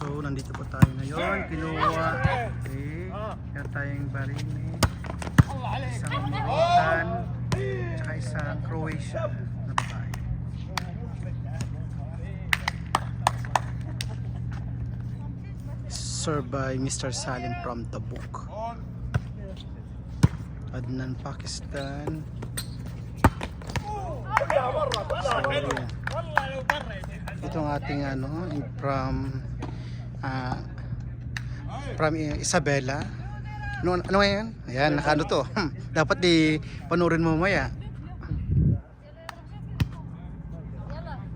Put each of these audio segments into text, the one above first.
So, nandito po tayo ngayon. Kinuha. Okay. Meron tayong Bahrain. Isang Moroccan. Tsaka isang Croatia na babae. Served by Mr. Salim from Tabuk. Adnan, Pakistan. So, ito ang ating from Isabela. Ano ngayon? Ayan, nakaano to. Dapat di panurin mo mamaya.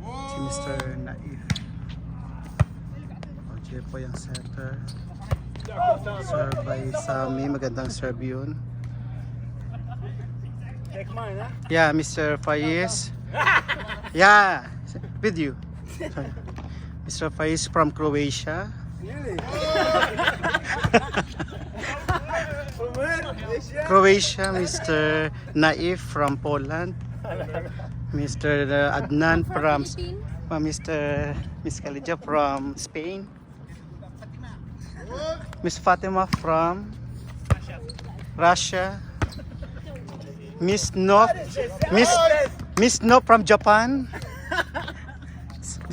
Si Mr. Naif. Okay po yung setter. Serve by Sami. Magandang serve yun. Yeah, Mr. Faiz. Yeah, with you. Sorry. Mr. Faiz from Croatia. Croatia, Mr. Naif from Poland. Mr. Adnan from Miss Khalija from Spain. Miss Fatima from Russia. Miss No from Japan.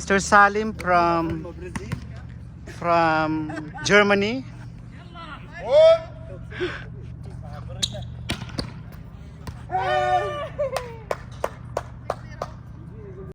Mr. Salim from Germany.